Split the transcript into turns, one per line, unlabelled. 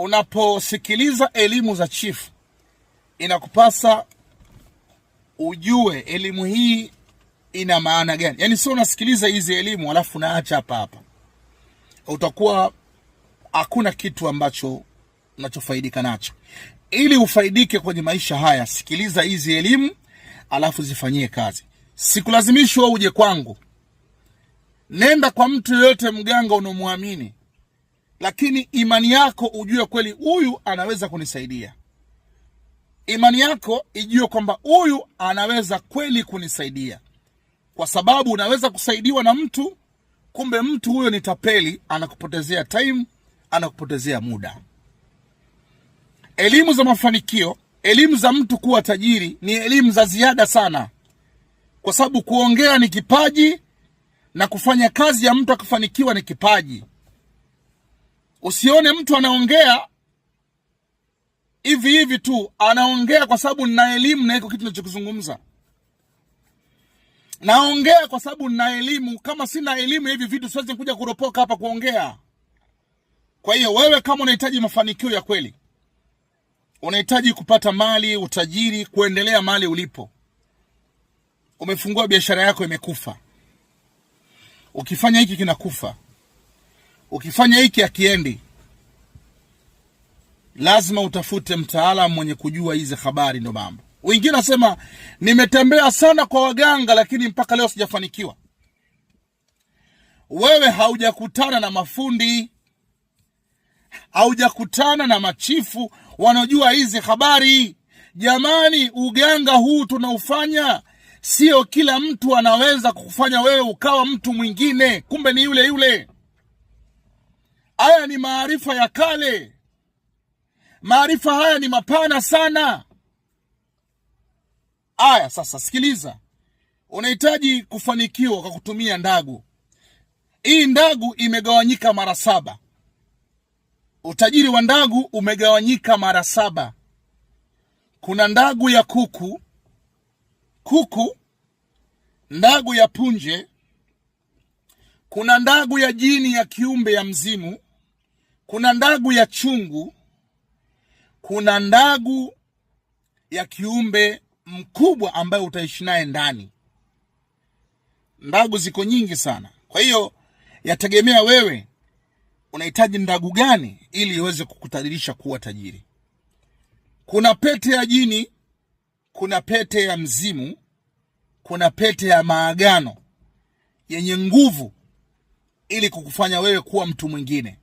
unaposikiliza elimu za chifu, inakupasa ujue elimu hii ina maana gani. Yaani sio unasikiliza hizi elimu alafu naacha hapa hapa, utakuwa hakuna kitu ambacho unachofaidika nacho. Ili ufaidike kwenye maisha haya, sikiliza hizi elimu alafu zifanyie kazi. Sikulazimishwa uje kwangu, nenda kwa mtu yoyote mganga unomwamini, lakini imani yako ujue kweli huyu anaweza kunisaidia. Imani yako ijue kwamba huyu anaweza kweli kunisaidia, kwa sababu unaweza kusaidiwa na mtu, kumbe mtu huyo ni tapeli, anakupotezea time, anakupotezea muda. Elimu za mafanikio, elimu za mtu kuwa tajiri ni elimu za ziada sana, kwa sababu kuongea ni kipaji na kufanya kazi ya mtu akifanikiwa ni kipaji. Usione mtu anaongea hivi hivi tu, anaongea kwa sababu nina elimu na iko kitu ninachokizungumza. Naongea kwa sababu nina elimu, kama sina elimu hivi vitu siwezi kuja kuropoka hapa kuongea. Kwa hiyo wewe kama unahitaji mafanikio ya kweli, unahitaji kupata mali, utajiri, kuendelea mali ulipo, umefungua biashara yako imekufa, ukifanya hiki kinakufa, ukifanya hiki hakiendi, lazima utafute mtaalamu mwenye kujua hizi habari. Ndo mambo. Wengine nasema nimetembea sana kwa waganga lakini mpaka leo sijafanikiwa. Wewe haujakutana na mafundi, haujakutana na machifu wanaojua hizi habari. Jamani, uganga huu tunaufanya, sio kila mtu anaweza kukufanya wewe ukawa mtu mwingine, kumbe ni yule yule. Haya ni maarifa ya kale. Maarifa haya ni mapana sana. Aya, sasa sikiliza. Unahitaji kufanikiwa kwa kutumia ndagu. Hii ndagu imegawanyika mara 7. Utajiri wa ndagu umegawanyika mara 7. Kuna ndagu ya kuku, ndagu ya punje, kuna ndagu ya jini ya kiumbe ya mzimu, kuna ndagu ya chungu, kuna ndagu ya kiumbe mkubwa ambaye utaishi naye ndani. Ndagu ziko nyingi sana. Kwa hiyo yategemea wewe unahitaji ndagu gani ili iweze kukutadirisha kuwa tajiri. Kuna pete ya jini, kuna pete ya mzimu, kuna pete ya maagano yenye nguvu ili kukufanya wewe kuwa mtu mwingine.